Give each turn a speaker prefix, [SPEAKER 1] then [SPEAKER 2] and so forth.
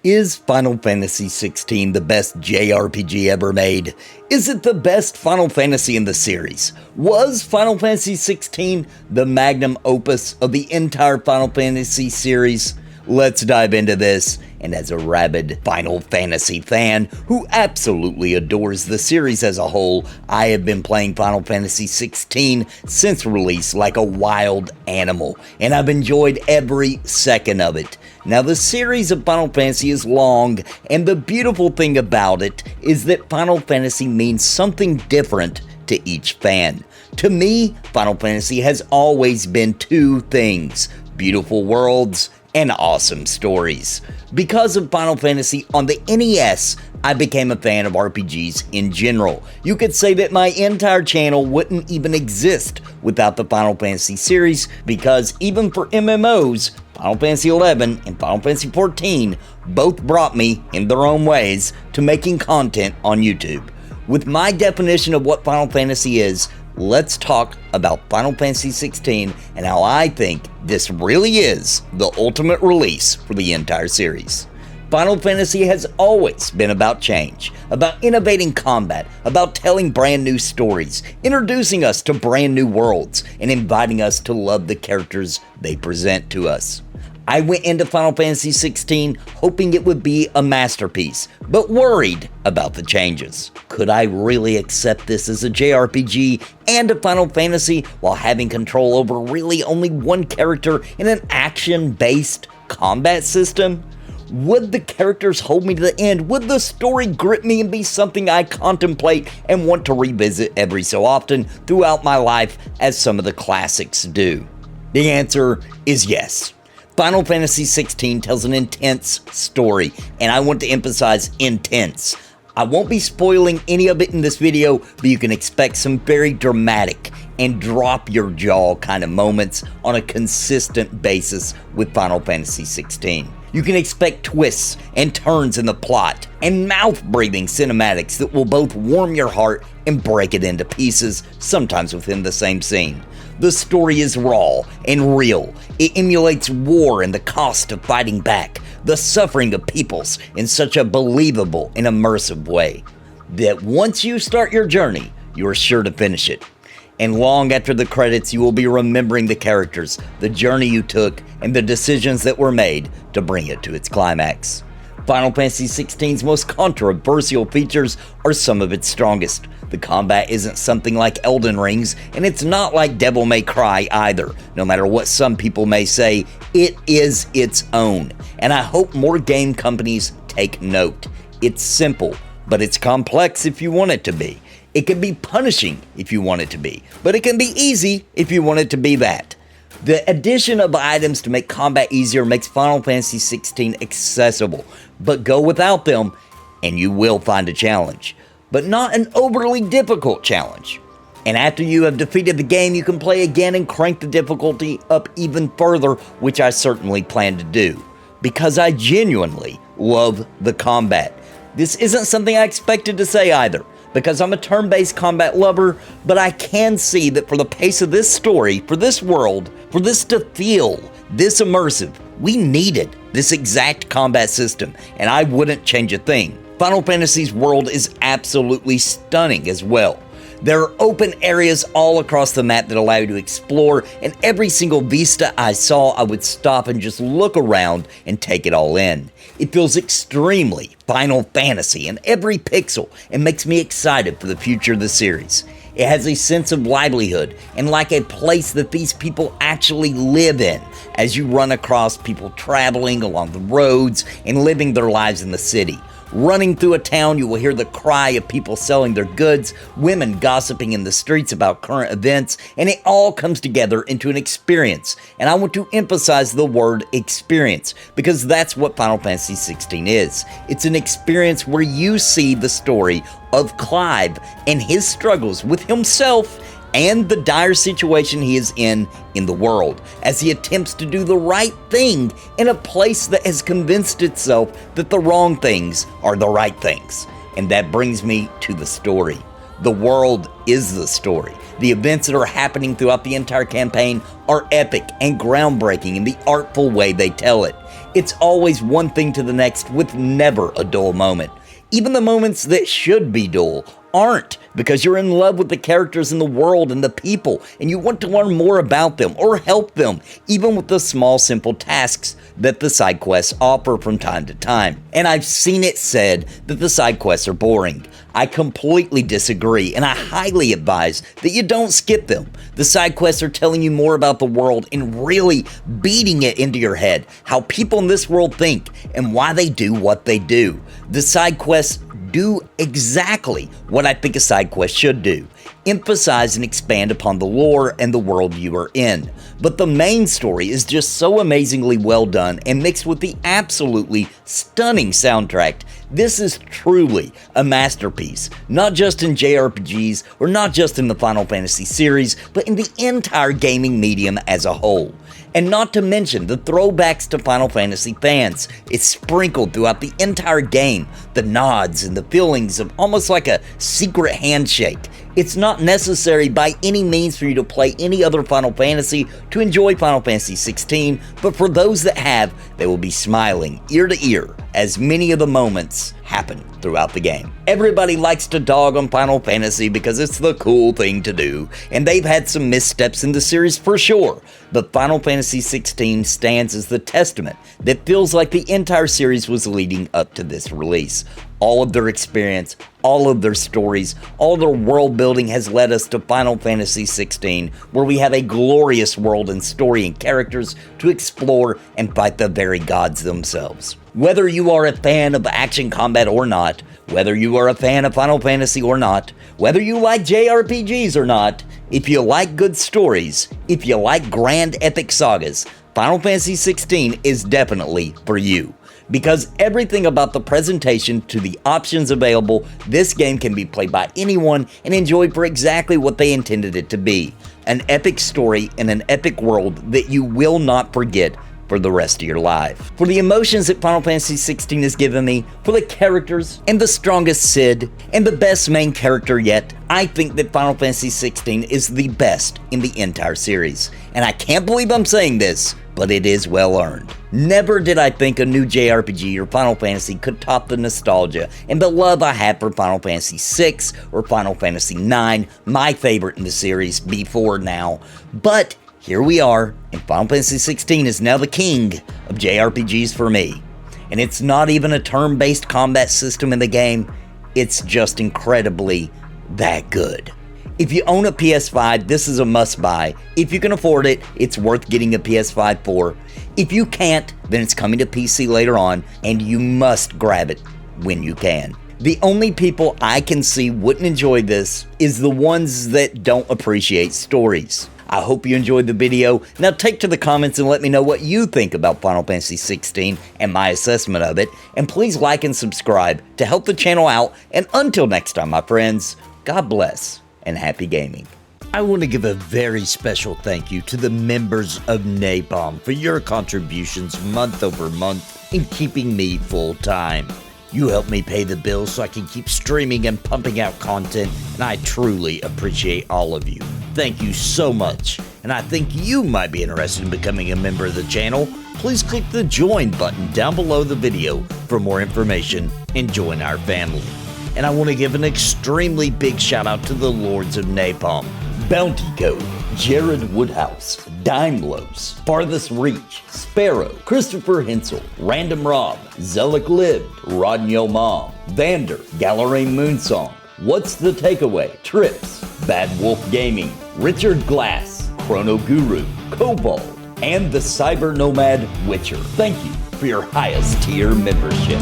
[SPEAKER 1] Is Final Fantasy XVI the best JRPG ever made? Is it the best Final Fantasy in the series? Was Final Fantasy XVI the magnum opus of the entire Final Fantasy series? Let's dive into this, and as a rabid Final Fantasy fan who absolutely adores the series as a whole, I have been playing Final Fantasy XVI since release like a wild animal, and I've enjoyed every second of it. Now, the series of Final Fantasy is long, and the beautiful thing about it is that Final Fantasy means something different to each fan. To me, Final Fantasy has always been two things: beautiful worlds and awesome stories. Because of Final Fantasy on the NES, I became a fan of RPGs in general. You could say that my entire channel wouldn't even exist without the Final Fantasy series, because even for MMOs, Final Fantasy XI and Final Fantasy XIV both brought me, in their own ways, to making content on YouTube. With my definition of what Final Fantasy is, let's talk about Final Fantasy XVI and how I think this really is the ultimate release for the entire series. Final Fantasy has always been about change, about innovating combat, about telling brand new stories, introducing us to brand new worlds, and inviting us to love the characters they present to us. I went into Final Fantasy XVI hoping it would be a masterpiece, but worried about the changes. Could I really accept this as a JRPG and a Final Fantasy while having control over really only one character in an action-based combat system? Would the characters hold me to the end? Would the story grip me and be something I contemplate and want to revisit every so often throughout my life, as some of the classics do? The answer is yes. Final Fantasy XVI tells an intense story, and I want to emphasize intense. I won't be spoiling any of it in this video, but you can expect some very dramatic and drop your jaw kind of moments on a consistent basis with Final Fantasy XVI. You can expect twists and turns in the plot and mouth-breathing cinematics that will both warm your heart and break it into pieces, sometimes within the same scene. The story is raw and real. It emulates war and the cost of fighting back, the suffering of peoples in such a believable and immersive way that once you start your journey, you are sure to finish it. And long after the credits, you will be remembering the characters, the journey you took, and the decisions that were made to bring it to its climax. Final Fantasy XVI's most controversial features are some of its strongest. The combat isn't something like Elden Ring's, and it's not like Devil May Cry either. No matter what some people may say, it is its own. And I hope more game companies take note. It's simple, but it's complex if you want it to be. It can be punishing if you want it to be, but it can be easy if you want it to be that. The addition of items to make combat easier makes Final Fantasy XVI accessible, but go without them and you will find a challenge, but not an overly difficult challenge. And after you have defeated the game, you can play again and crank the difficulty up even further, which I certainly plan to do, because I genuinely love the combat. This isn't something I expected to say either, because I'm a turn-based combat lover, but I can see that for the pace of this story, for this world, for this to feel this immersive, we needed this exact combat system, and I wouldn't change a thing. Final Fantasy's world is absolutely stunning as well. There are open areas all across the map that allow you to explore, and every single vista I saw, I would stop and just look around and take it all in. It feels extremely Final Fantasy in every pixel and makes me excited for the future of the series. It has a sense of livelihood and like a place that these people actually live in, as you run across people traveling along the roads and living their lives in the city. Running through a town, you will hear the cry of people selling their goods, women gossiping in the streets about current events, and it all comes together into an experience. And I want to emphasize the word experience, because that's what Final Fantasy XVI is. It's an experience where you see the story of Clive and his struggles with himself and the dire situation he is in the world, as he attempts to do the right thing in a place that has convinced itself that the wrong things are the right things. And that brings me to the story. The world is the story. The events that are happening throughout the entire campaign are epic and groundbreaking in the artful way they tell it. It's always one thing to the next with never a dull moment. Even the moments that should be dull aren't, because you're in love with the characters in the world and the people, and you want to learn more about them or help them, even with the small, simple tasks that the side quests offer from time to time. And I've seen it said that the side quests are boring. I completely disagree, and I highly advise that you don't skip them. The side quests are telling you more about the world and really beating it into your head, how people in this world think and why they do what they do. The side quests do exactly what I think a side quest should do: emphasize and expand upon the lore and the world you are in. But the main story is just so amazingly well done, and mixed with the absolutely stunning soundtrack. This is truly a masterpiece, not just in JRPGs or not just in the Final Fantasy series, but in the entire gaming medium as a whole. And not to mention the throwbacks to Final Fantasy fans. It's sprinkled throughout the entire game, the nods and the feelings of almost like a secret handshake. It's not necessary by any means for you to play any other Final Fantasy to enjoy Final Fantasy 16, but for those that have, they will be smiling ear to ear as many of the moments happen throughout the game. Everybody likes to dog on Final Fantasy because it's the cool thing to do, and they've had some missteps in the series for sure, but Final Fantasy 16 stands as the testament that feels like the entire series was leading up to this release. All of their experience, all of their stories, all their world building has led us to Final Fantasy 16, where we have a glorious world and story and characters to explore and fight the very gods themselves. Whether you are a fan of action combat or not, whether you are a fan of Final Fantasy or not, whether you like JRPGs or not, if you like good stories, if you like grand epic sagas, Final Fantasy 16 is definitely for you. Because everything about the presentation to the options available, this game can be played by anyone and enjoyed for exactly what they intended it to be: an epic story in an epic world that you will not forget for the rest of your life. For the emotions that Final Fantasy 16 has given me, for the characters, and the strongest Cid, and the best main character yet, I think that Final Fantasy 16 is the best in the entire series. And I can't believe I'm saying this, but it is well earned. Never did I think a new JRPG or Final Fantasy could top the nostalgia and the love I have for Final Fantasy VI or Final Fantasy IX, my favorite in the series before now. But here we are, and Final Fantasy 16 is now the king of JRPGs for me. And it's not even a turn-based combat system in the game, it's just incredibly that good. If you own a PS5, this is a must-buy. If you can afford it, it's worth getting a PS5 for. If you can't, then it's coming to PC later on, and you must grab it when you can. The only people I can see wouldn't enjoy this is the ones that don't appreciate stories. I hope you enjoyed the video. Now take to the comments and let me know what you think about Final Fantasy 16 and my assessment of it. And please like and subscribe to help the channel out. And until next time, my friends, God bless and happy gaming. I want to give a very special thank you to the members of Napalm for your contributions month over month in keeping me full time. You help me pay the bills so I can keep streaming and pumping out content, and I truly appreciate all of you. Thank you so much, and I think you might be interested in becoming a member of the channel. Please click the join button down below the video for more information and join our family. And I want to give an extremely big shout out to the Lords of Napalm: Bounty Code, Jared Woodhouse, Dimeblows, Farthest Reach, Sparrow, Christopher Hensel, Random Rob, Zelik Lived, Rodney Mom, Vander, Galerain Moonsong, What's the Takeaway, Trips, Bad Wolf Gaming, Richard Glass, Chrono Guru, Cobalt, and the Cyber Nomad Witcher. Thank you for your highest tier membership.